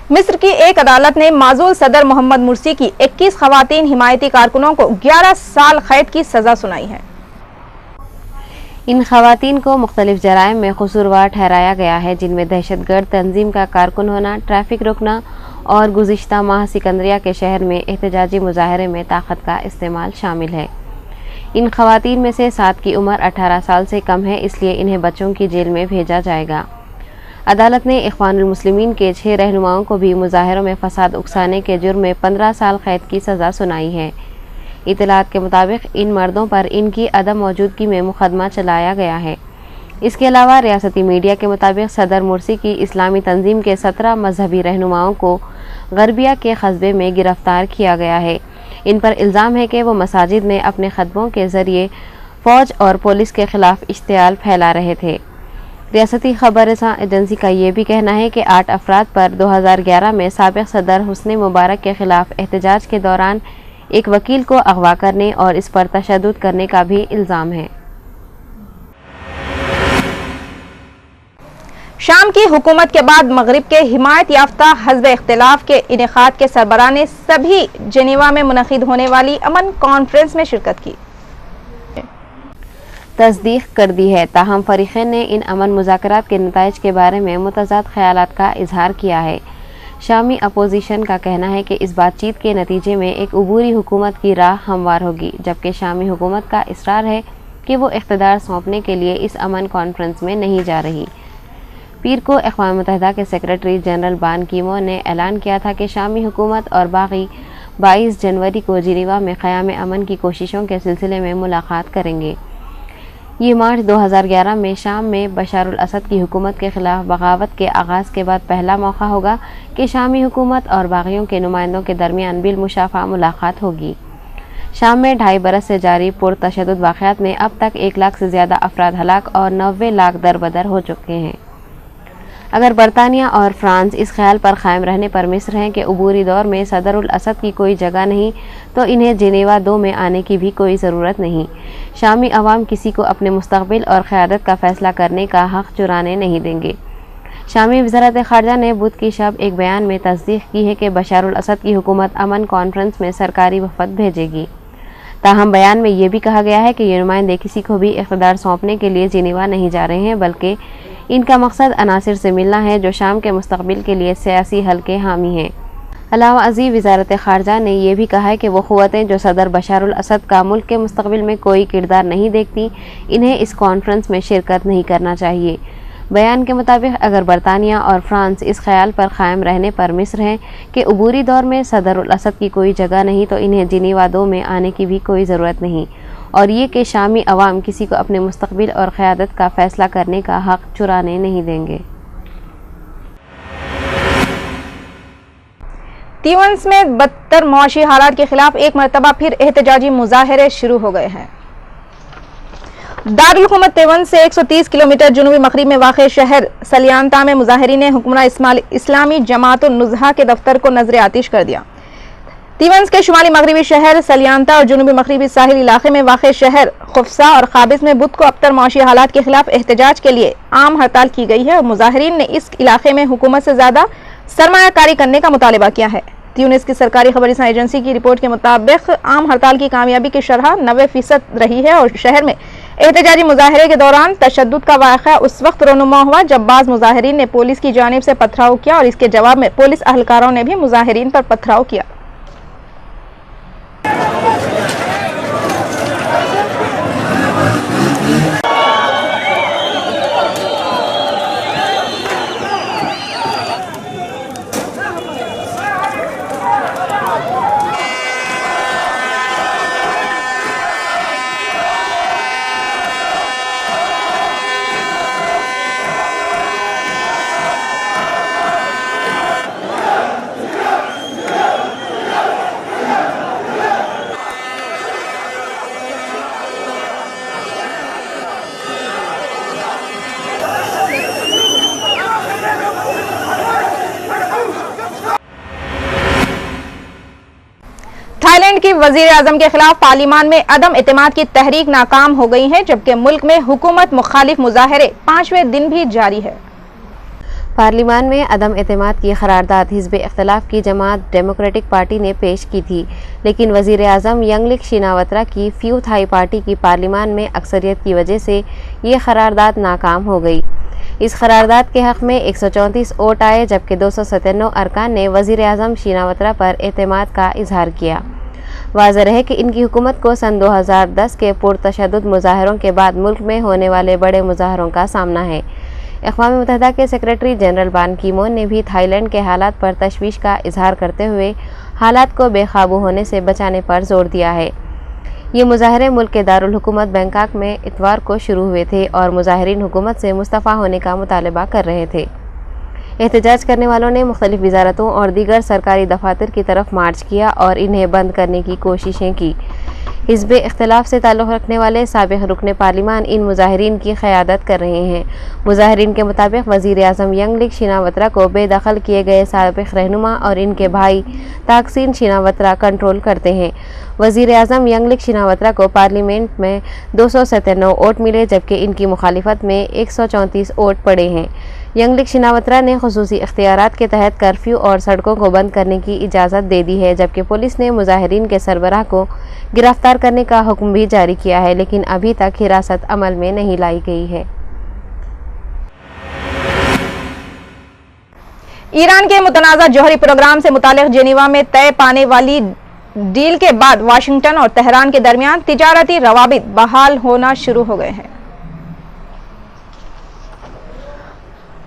मिस्र की एक अदालत ने माजूल सदर मोहम्मद मुर्सी की 21 खवातीन हिमायती कारकुनों को 11 साल कैद की सजा सुनाई है। इन खवातीन को मुख्तलिफ जराइम में कसूरवार ठहराया गया है, जिनमें दहशतगर्द तंजीम का कारकुन होना, ट्रैफिक रोकना और गुज़िश्ता माह सिकंदरिया के शहर में एहतजाजी मुजाहरे में ताकत का इस्तेमाल शामिल है। इन खवातीन में से 7 की उम्र 18 साल से कम है, इसलिए इन्हें बच्चों की जेल में भेजा जाएगा। अदालत ने इख्वानुल मुस्लिमीन के 6 रहनुमाओं को भी मुजाहरों में फसाद उकसाने के जुर्म में 15 साल कैद की सज़ा सुनाई है। इतलात के मुताबिक इन मर्दों पर इनकी अदम मौजूदगी में मुकदमा चलाया गया है। इसके अलावा रियासती मीडिया के मुताबिक सदर मुर्सी की इस्लामी तंजीम के 17 मजहबी रहनुमाओं को गरबिया के कस्बे में गिरफ्तार किया गया है। इन पर इल्ज़ाम है कि वो मसाजिद में अपने खतबों के ज़रिए फ़ौज और पुलिस के ख़िलाफ़ इश्तियाल फैला रहे थे। रियासती खबरसां एजेंसी का ये भी कहना है कि 8 अफराद पर 2011 में साबिक़ सदर हुस्ने मुबारक के ख़िलाफ़ एहतजाज के दौरान एक वकील को अगवा करने और इस पर तशद्दुद करने का भी इल्ज़ाम है। शाम की हुकूमत के बाद मगरिब के हिमायत याफ्ता हज़्ब इख्तिलाफ के इनेकाद के सरबराह ने सभी जेनेवा में मुनक़िद होने वाली अमन कॉन्फ्रेंस में शिरकत की तस्दीक कर दी है। ताहम फ़रीक़ैन ने इन अमन मुज़ाकरात के नताइज के बारे में मुतज़ाद ख़यालात का इजहार किया है। शामी अपोजिशन का कहना है कि इस बातचीत के नतीजे में एक अबूरी हुकूमत की राह हमवार होगी, जबकि शामी हुकूमत का इसरार है कि वो इख्तिदार सौंपने के लिए इस अमन कॉन्फ्रेंस में नहीं जा रही। पीर को अक़वाम मुत्तहिदा के सेक्रेटरी जनरल बान की मून ने ऐलान किया था कि शामी हुकूमत और बागी 22 जनवरी को जिनेवा में क़याम अमन की कोशिशों के सिलसिले में मुलाकात करेंगे। ये मार्च 2011 में शाम में बशारुल असद की हुकूमत के ख़िलाफ़ बगावत के आगाज़ के बाद पहला मौका होगा कि शामी हुकूमत और बागियों के नुमाइंदों के दरमियान बिलमुशाफ़ा मुलाकात होगी। शाम में 2.5 बरस से जारी पुरतशद्दुद वाक़यात में अब तक 1 लाख से ज़्यादा अफराद हलाक और 90 लाख दरबदर हो चुके हैं। अगर बरतानिया और फ्रांस इस ख्याल पर कायम रहने पर मिस्र हैं कि अबूरी दौर में सदरुल असद की कोई जगह नहीं, तो इन्हें जिनेवा 2 में आने की भी कोई ज़रूरत नहीं। शामी अवाम किसी को अपने मुस्तक़बिल और क़यादत का फ़ैसला करने का हक़ चुराने नहीं देंगे। शामी वज़ारत ख़ारजा ने बुध की शब एक बयान में तस्दीक की है कि बशारुल असद की हुकूमत अमन कॉन्फ्रेंस में सरकारी वफ़द भेजेगी। ताहम बयान में ये भी कहा गया है कि ये नुमाइंदे किसी को भी इक़्तिदार सौंपने के लिए जिनेवा नहीं जा रहे हैं, बल्कि इनका मकसद अनासिर से मिलना है जो शाम के मुस्तक़बिल के लिए सियासी हल के हामी हैं। अलावा अज़ीज़ वज़ारत ख़ारजा ने यह भी कहा है कि वो क़ुव्वतें जो सदर बशारुल असद का मुल्क के मुस्तक़बिल में कोई किरदार नहीं देखती, इन्हें इस कॉन्फ्रेंस में शिरकत नहीं करना चाहिए। बयान के मुताबिक अगर बरतानिया और फ्रांस इस ख्याल पर कायम रहने पर मिस्र हैं कि अबूरी दौर में सदरुल असद की कोई जगह नहीं, तो इन्हें जिनेवा 2 में आने की भी कोई ज़रूरत नहीं, और ये कि शामी अवाम किसी को अपने मुस्तक़बिल और क़यादत का फ़ैसला करने का हक़ चुराने नहीं देंगे। तीवंस में बदतर मुआशी हालात के खिलाफ एक मरतबा फिर एहतजाजी मुजाहरे शुरू हो गए हैं। दारुल हुकूमत तेवंस से 130 किलोमीटर जुनूबी मगरिब में वाक़ शहर सलियानता में मुजाहिरीन ने हुक्मरान इस्लामी जमातुन नुज़हा के दफ्तर को नजर आतिश कर दिया। तीवंस के शुमाली मगरबी शहर सलियानता और जुनूबी मगरबी साहिल इलाके में वाक़ शहर खुफसा और काबिज में बुध को अबतर मुआशी हालात के खिलाफ एहतजाज के लिए आम हड़ताल की गई है और मुजाहिरीन ने इस इलाके में हुकूमत से ज़्यादा सरमायाकारी करने का मुतालबा किया है। ट्यूनिस की सरकारी खबरसां एजेंसी की रिपोर्ट के मुताबिक आम हड़ताल की कामयाबी की शरह 90% रही है और शहर में एहतजाजी मुजाहरे के दौरान तशद्दुद का वाक़या उस वक्त रोनुमा हुआ जब बाज़ मुजाहिरीन ने पुलिस की जानिब से पथराव किया और इसके जवाब में पुलिस अहलकारों ने भी मुजाहिरीन पर पथराव किया। थाईलैंड की वजीर आजम के खिलाफ पार्लियामान में अदम एतमाद की तहरीक नाकाम हो गई है, जबकि मुल्क में हुकूमत मुखालिफ मुजाहरे 5वें दिन भी जारी है। पार्लिमान में अदम एतमाद की करारदाद हिज़्ब इख्तिलाफ की जमात डेमोक्रेटिक पार्टी ने पेश की थी, लेकिन वज़ीर आज़म यंगलिक शिनावत्रा की फ्यू थाई पार्टी की पार्लिमान में अक्सरियत की वजह से ये करारदाद नाकाम हो गई। इस करारदाद के हक़ में 134 वोट आए, जबकि 297 अरकान ने वज़ीर आज़म शिनावत्रा पर एतमाद का इजहार किया। वाज़ेह रहे कि इनकी हुकूमत को सन 2010 के पुरतशद्दुद मुज़ाहरों के बाद मुल्क में होने वाले बड़े मुज़ाहरों का सामना है। अक़वाम मुत्तहिदा के सेक्रेटरी जनरल बान की मून ने भी थाईलैंड के हालात पर तशवीश का इजहार करते हुए हालात को बेकाबू होने से बचाने पर जोर दिया है। ये मुज़ाहरे मुल्क के दारुल हुकूमत बैंकॉक में इतवार को शुरू हुए थे और मुज़ाहिरीन हुकूमत से मुस्तफ़ा होने का मुतालबा कर रहे थे। एहतजाज करने वालों ने मुख्तलिफ वजारतों और दीगर सरकारी दफातर की तरफ मार्च किया और इन्हें बंद करने की कोशिशें की। हिज़्ब इख्तिलाफ से ताल्लुक़ रखने वाले साबिक़ रुकन पार्लिमान इन मुज़ाहिरीन की क़यादत कर रहे हैं। मुज़ाहिरीन के मुताबिक वज़ीर आज़म यंगलिक शिनावत्रा को बेदखल किए गए साबिक़ रहनुमा और इनके भाई ताकसीन शिनावत्रा कंट्रोल करते हैं। वज़ीर आज़म यंगलिक शिनावत्रा को पार्लियामेंट में 297 वोट मिले, जबकि इनकी मुखालिफत में 134 वोट पड़े हैं। यंगलिक शिनावत्रा ने खुसूसी इख्तियारात के तहत कर्फ्यू और सड़कों को बंद करने की इजाज़त दे दी है, जबकि पुलिस ने मुज़ाहिरीन के सरबराह को गिरफ्तार करने का हुक्म भी जारी किया है, लेकिन अभी तक हिरासत अमल में नहीं लाई गई है। ईरान के मुतनाज़ा जौहरी प्रोग्राम से मुतालिक जेनीवा में तय पाने वाली डील के बाद वाशिंगटन और तेहरान के दरमियान तिजारती रवाबित बहाल होना शुरू हो गए हैं।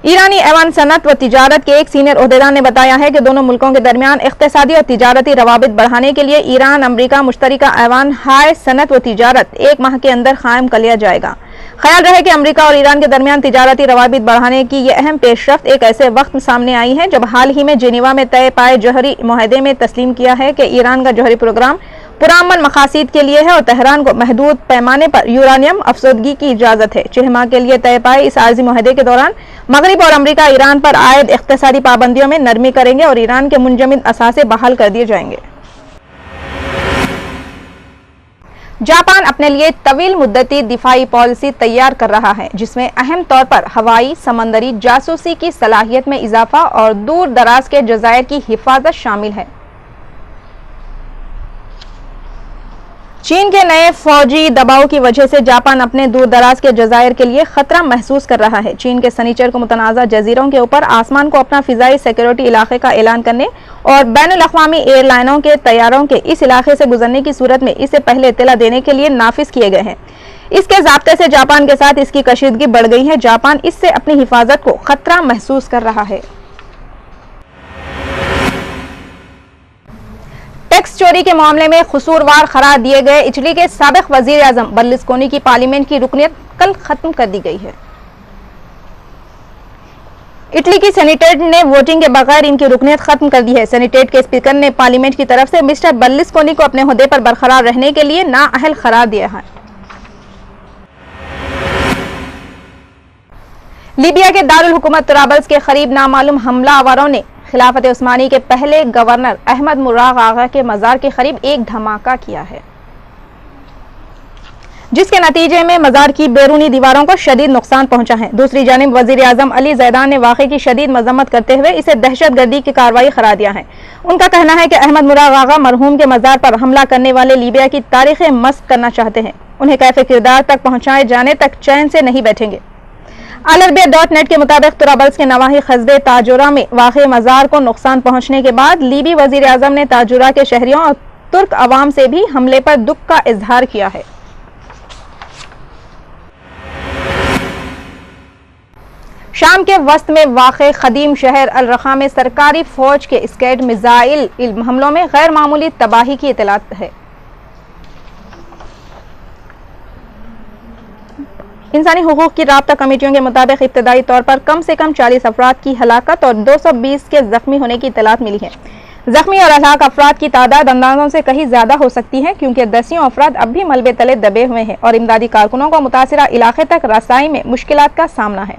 ईरानी ऐवान सनत व तिजारत के एक सीनियर ओहदेदार ने बताया है कि दोनों मुल्कों के दरमियान इक़्तिसादी और तिजारती रवाबित बढ़ाने के लिए ईरान अमरीका मुश्तरका ऐवान हाय सनत व तिजारत 1 माह के अंदर कायम कर लिया जाएगा। ख्याल रहे कि अमरीका और ईरान के दरमियान तिजारती रवाबित बढ़ाने की यह अहम पेशरफ्त एक ऐसे वक्त सामने आई है जब हाल ही में जेनीवा में तय पाए जौहरी मुआहदे में तस्लीम किया है कि ईरान का जौहरी प्रोग्राम पुरअमन मकासद के लिए है और तेहरान को महदूद पैमाने पर यूरानियम अफसोदगी की इजाज़त है। 6 माह के लिए तय पाए इस आर्जी मुआहदे के दौरान मगरिब और अमरीका ईरान पर आयद इक़्तिसादी पाबंदियों में नरमी करेंगे और ईरान के मुंजमिद असासे बहाल कर दिए जाएंगे। जापान अपने लिए तवील मुद्दती दिफाई पॉलिसी तैयार कर रहा है, जिसमें अहम तौर पर हवाई, समंदरी जासूसी की सलाहियत में इजाफा और दूर दराज के जज़ायर की हिफाजत शामिल है। चीन के नए फौजी दबाव की वजह से जापान अपने दूर दराज के जज़ायर के लिए खतरा महसूस कर रहा है। चीन के सनीचर को मुतनाज़ा जजीरों के ऊपर आसमान को अपना फिजाई सिक्योरिटी इलाके का ऐलान करने और बैनुल-अक़वामी एयरलाइनों के तैयारों के इस इलाके से गुजरने की सूरत में इससे पहले इत्तला देने के लिए नाफिज किए गए हैं। इसके ज़ाब्ते से जापान के साथ इसकी कशीदगी बढ़ गई है। जापान इससे अपनी हिफाजत को खतरा महसूस कर रहा है। टैक्स चोरी के मामले में कसूरवार करार दिए गए इटली के साबिक वजीर आजम बर्लुस्कोनी की पार्लियामेंट की रुकनियत कल खत्म कर दी गई है। इटली की सेनेट ने वोटिंग के बगैर इनकी रुकनियत खत्म कर दी है। सेनेट के स्पीकर ने पार्लियामेंट की तरफ से मिस्टर बर्लुस्कोनी को अपने ओहदे पर बरकरार रहने के लिए नाअहल करार दिया है। लीबिया के दारुल हुकूमत तुराबल्स के करीब नामालूम हमलावरों ने खिलाफत उस्मानी के पहले गवर्नर अहमद मुराग आगा के मज़ार के करीब एक धमाका किया है, जिसके नतीजे में मज़ार की बैरूनी दीवारों को शदीद नुकसान पहुंचा है। दूसरी जानिब वज़ीर आज़म अली ज़ैदान ने वाक़े की शदीद मजम्मत करते हुए इसे दहशतगर्दी की कार्रवाई करार दिया है। उनका कहना है कि अहमद मुराग आगा मरहूम के मज़ार पर हमला करने वाले लीबिया की तारीखें मस्क करना चाहते हैं। उन्हें कैफ़े किरदार तक पहुंचाए जाने तक चैन से नहीं बैठेंगे। अलअरबिया.नेट के मुताबिक तुराबल्स के नवाही कस्बे ताजुरा में वाक़े मज़ार को नुकसान पहुंचने के बाद लीबी वज़ीर आज़म ने ताजुरा के शहरियों और तुर्क अवाम से भी हमले पर दुख का इजहार किया है। शाम के वस्त में वाक़े ख़दीम शहर अल-रक़ा में सरकारी फौज के स्कैड मिसाइल हमलों में गैर मामूली तबाही की इतलात है। इंसानी हुकूक की राब्ता कमेटियों के मुताबिक इब्तदाई तौर पर कम से कम 40 अफराद की हलाकत और 220 के जख्मी होने की इतलात मिली है। जख्मी और हलाक अफराद की तादाद अंदाजों से कहीं ज्यादा हो सकती है, क्योंकि दसियों अफराद अब भी मलबे तले दबे हुए हैं और इमदादी कारकुनों को मुतासिरा इलाके तक रसाई में मुश्किलात का सामना है।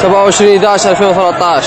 27/11/2013.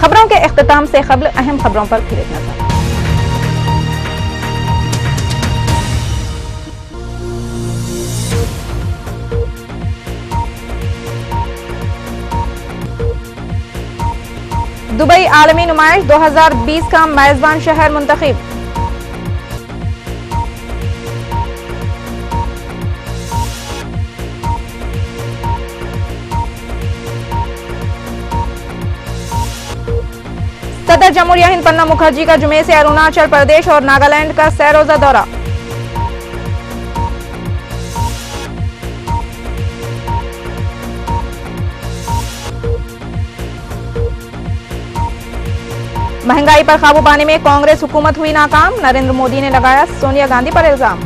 खबरों के इख्तिताम से कबल अहम खबरों पर फिर एक नजर। दुबई आलमी नुमाइश 2020 का मेजबान शहर मुंतखब। सदर जमहूरिया हिंद प्रणब मुखर्जी का जुमे से अरुणाचल प्रदेश और नागालैंड का सैरोजा दौरा। महंगाई पर काबू पाने में कांग्रेस हुकूमत हुई नाकाम, नरेंद्र मोदी ने लगाया सोनिया गांधी पर इल्जाम।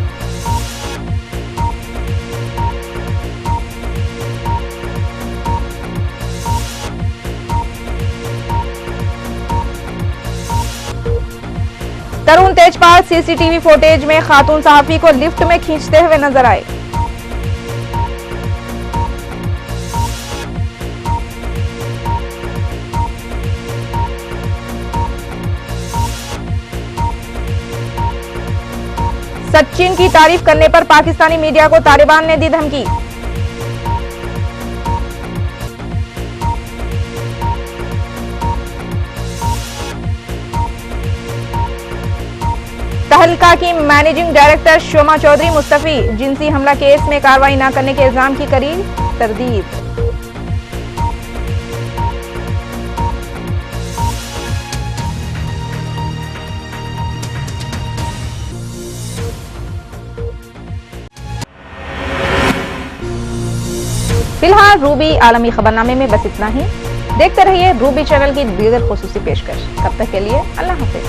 तरुण तेजपाल सीसीटीवी फुटेज में खातून सहाफी को लिफ्ट में खींचते हुए नजर आए। सचिन की तारीफ करने पर पाकिस्तानी मीडिया को तालिबान ने दी धमकी। तहलका की मैनेजिंग डायरेक्टर शोमा चौधरी मुस्तफी, जिनसी हमला केस में कार्रवाई न करने के इल्जाम की करी तरदीद। फिलहाल रूबी आलमी खबरनामे में बस इतना ही। देखते रहिए रूबी चैनल की दीगर खुसूसी पेशकश। तब तक के लिए अल्लाह हाफिज।